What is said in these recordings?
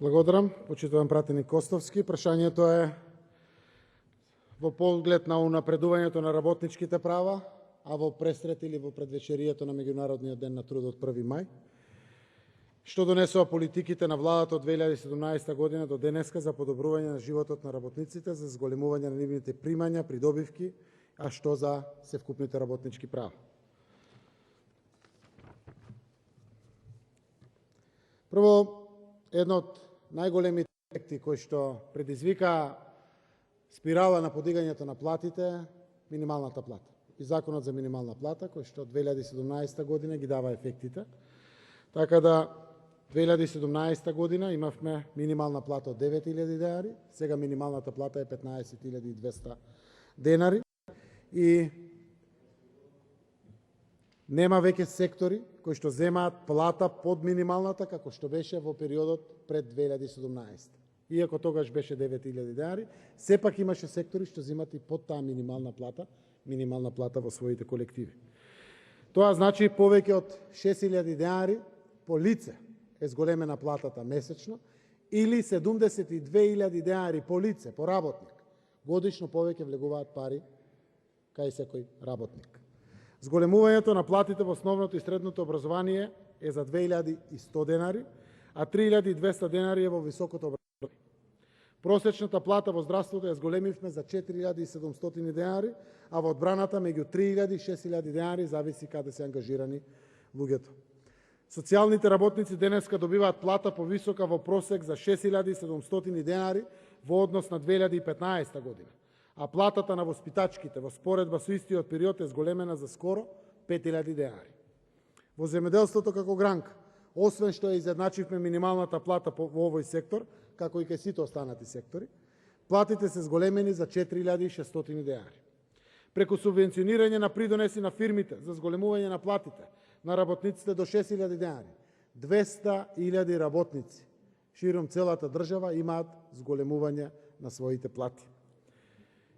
Благодарам, почитуван пратеник Костовски. Прашањето е во поглед на унапредувањето на работничките права, а во пресрет или во предвечерието на Меѓународниот ден на трудот 1 мај, што донесува политиките на владата од 2017 година до денеска за подобрување на животот на работниците, за зголемување на нивните примања, придобивки, а што за севкупните работнички права. Прво, едно од најголемите ефекти кои што предизвика спирала на подигањето на платите, минималната плата. И законот за минимална плата, кој што од 2017 година ги дава ефектите. Така да 2017 година имавме минимална плата од 9.000 денари, сега минималната плата е 15.200 денари и нема веќе сектори кои што земаат плата под минималната како што беше во периодот пред 2017. Иако тогаш беше 9.000 денари, сепак имаше сектори што земат и под таа минимална плата во своите колективи. Тоа значи повеќе од 6.000 денари по лице е зголемена платата месечно или 72.000 денари по лице, по работник. Годишно повеќе влегуваат пари кај секој работник. Зголемувањето на платите во основното и средното образование е за 2.100 денари, а 3.200 денари е во високото образование. Просечната плата во здравството ја зголемивме за 4.700 денари, а во одбраната меѓу 3.000 и 6.000 денари, зависи каде се ангажирани луѓето. Социјалните работници денеска добиваат плата повисока во просек за 6.700 денари во однос на 2015 година, а платата на воспитачките во споредба со истиот период е зголемена за скоро 5.000 денари. Во земеделството како гранка, освен што ја изедначивме минималната плата во овој сектор, како и кај сите останати сектори, платите се зголемени за 4.600 денари. Преку субвенционирање на придонеси на фирмите за зголемување на платите на работниците до 6.000 денари, 200.000 работници широм целата држава имаат зголемување на своите плати.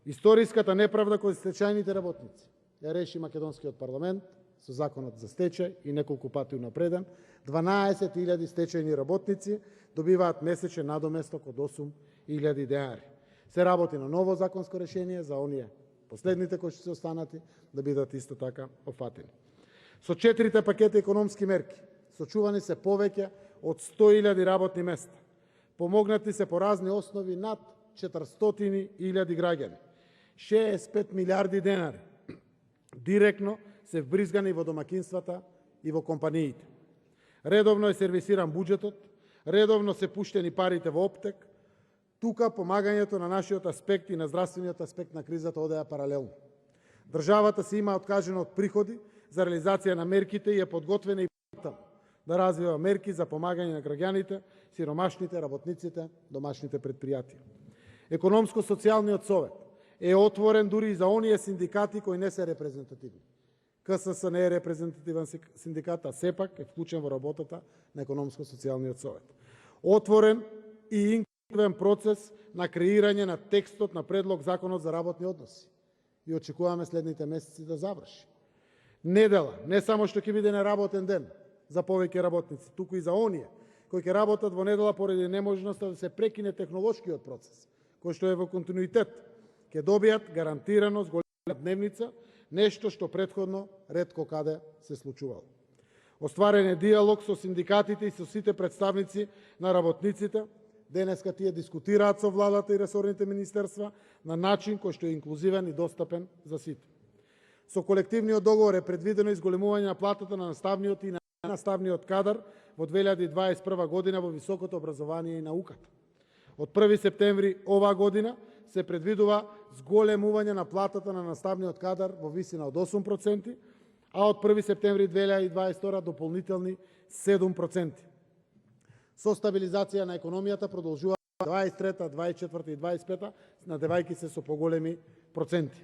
Историската неправда кој стечајните работници ја реши македонскиот парламент со законот за стечај и неколку пати унапреден. 12.000 стечајни работници добиваат месечен надоместок од 8.000 денари. Се работи на ново законско решение за оние последните кои што се останати да бидат исто така офатени. Со 4 пакети економски мерки сочувани се повеќе од 100.000 работни места. Помогнати се по разни основи над 400.000 граѓани. 65 милиарди денари директно се вбризгани во домакинствата и во компаниите. Редовно е сервисиран буџетот, редовно се пуштени парите во оптек. Тука помагањето на нашиот аспект и на здравствениот аспект на кризата одеа паралелно. Државата си има откажено од приходи за реализација на мерките и е подготвена и да развива мерки за помагање на граѓаните, сиромашните, работниците, домашните предпријатија. Економско-социјалниот совет е отворен дури и за оние синдикати кои не се репрезентативни. КСС не е репрезентативен синдикат, а сепак е вклучен во работата на Економско-социјалниот совет. Отворен и инклузивен процес на креирање на текстот на предлог законот за работни односи. И очекуваме следните месеци да заврши. Недела, не само што ќе биде неработен ден за повеќе работници, туку и за оние кои ќе работат во недела поради неможноста да се прекине технолошкиот процес, кој што е во континуитет, ќе добијат гарантирано зголемена дневница, нешто што претходно ретко каде се случувало. Остварен е диалог со синдикатите и со сите представници на работниците. Денеска тие дискутираат со владата и ресорните министерства на начин кој што е инклузивен и достапен за сите. Со колективниот договор е предвидено изголемување на платата на наставниот и на наставниот кадар во 2021 година во високото образование и науката. Од 1 септември оваа година се предвидува зголемување на платата на наставниот кадар во висина од 8%, а од 1 септември 2022 дополнителни 7%. Со стабилизација на економијата продолжува 23, 24 и 25, надевајќи се со поголеми проценти.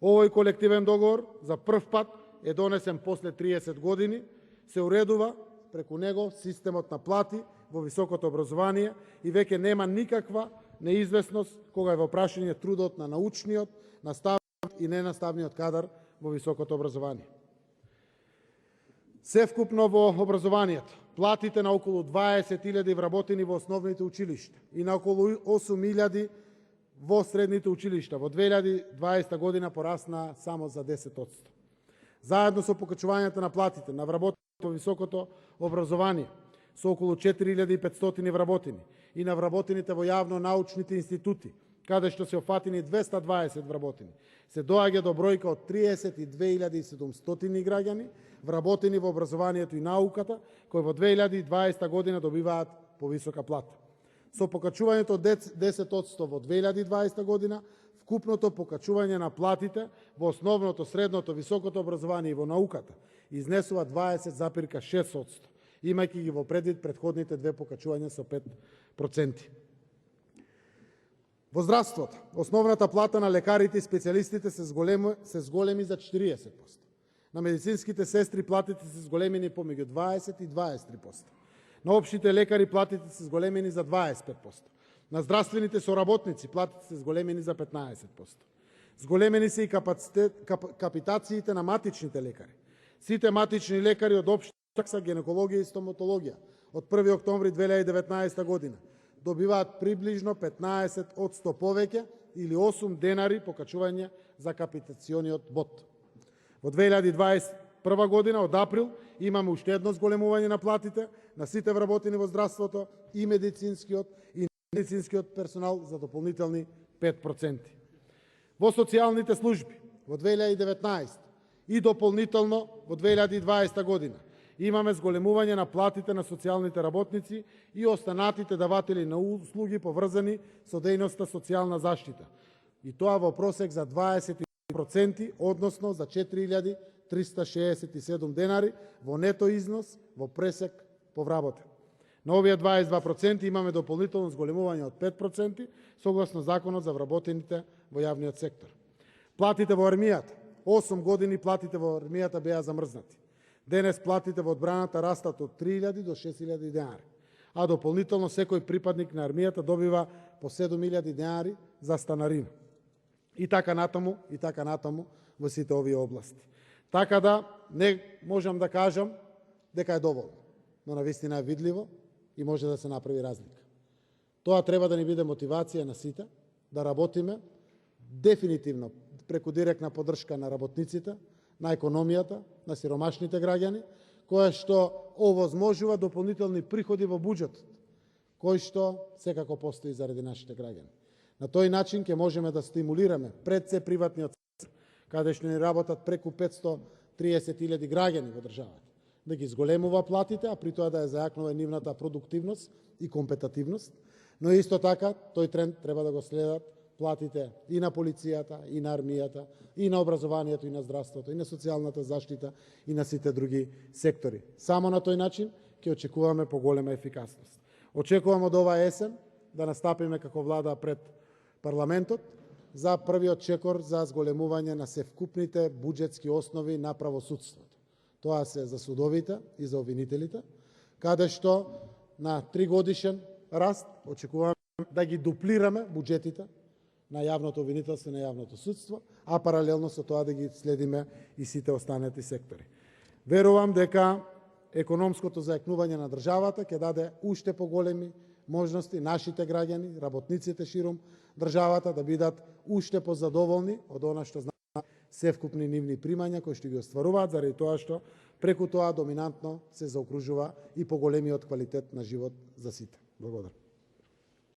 Овој колективен договор за прв пат е донесен после 30 години, се уредува преку него системот на плати во високото образование и веќе нема никаква неизвестност кога е во прашање трудот на научниот, наставниот и ненаставниот кадар во високото образование. Севкупно во образованието платите на околу 20.000 вработени во основните училишта и на околу 8.000 во средните училишта. Во 2020 година порасна само за 10%. Заедно со покачувањето на платите на вработените во високото образование со околу 4.500 вработени и на вработените во јавно-научните институти, каде што се офатени 220 вработени, се доаѓа до бројка од 32.700 граѓани вработени во образованието и науката, кои во 2020 година добиваат повисока плата. Со покачувањето од 10% во 2020 година, вкупното покачување на платите во основното, средното, високото образование и во науката изнесува 20,6%, имајќи ги во предвид претходните две покачувања со 5%. Во здравството, основната плата на лекарите и специјалистите се зголеми за 40%. На медицинските сестри платите се зголемени помеѓу 20 и 23%. На општите лекари платите се зголемени за 25%. На здравствените соработници платите се зголемени за 15%. Зголемени се и капитациите на матичните лекари. Сите матични лекари од општа такса, гинекологија и стоматологија од 1 октомври 2019 година добиваат приближно 15% повеќе или 8 денари покачување за капитациониот бод. Во 2021 година од април имаме уште едно зголемување на платите на сите вработени во здравството и медицинскиот персонал за дополнителни 5%. Во социјалните служби во 2019 и дополнително во 2020 година имаме зголемување на платите на социјалните работници и останатите даватели на услуги поврзани со дејноста социјална заштита. И тоа во просек за 20%, односно за 4.367 денари во нето износ во пресек по вработен. На овие 22% имаме дополнително зголемување од 5% согласно Законот за вработените во јавниот сектор. Платите во армијата. 8 години платите во армијата беа замрзнати. Денес платите во одбраната растат од 3.000 до 6.000 денари, а дополнително секој припадник на армијата добива по 7.000 денари за станарина. И така натаму во сите овие области. Така да не можам да кажам дека е доволно, но навистина е видливо и може да се направи разлика. Тоа треба да ни биде мотивација на сите да работиме дефинитивно преку директна поддршка на работниците, на економијата, на сиромашните граѓани, која што овозможува дополнителни приходи во буџетот, кој што секако постои заради нашите граѓани. На тој начин ќе можеме да стимулираме пред се приватниот сектор, каде што ни работат преку 530.000 граѓани во државата, да ги зголемува платите, а при тоа да ја зајакнува нивната продуктивност и компетативност, но исто така тој тренд треба да го следат платите и на полицијата, и на армијата, и на образованието, и на здравството, и на социјалната заштита, и на сите други сектори. Само на тој начин ќе очекуваме поголема ефикасност. Очекувам од оваа есен да настапиме како влада пред парламентот за првиот чекор за зголемување на севкупните буџетски основи на правосудството. Тоа се за судовите и за обвинителите, каде што на 3-годишен раст очекуваме да ги дуплираме буџетите на јавното обвинителство и на јавното судство, а паралелно со тоа да ги следиме и сите останати сектори. Верувам дека економското зајакнување на државата ќе даде уште поголеми можности нашите граѓани, работниците широм државата да бидат уште позадоволни од она што знаат севкупни нивни примања кои што ги остваруваат, заради тоа што преку тоа доминантно се заокружува и поголемиот квалитет на живот за сите. Благодарам.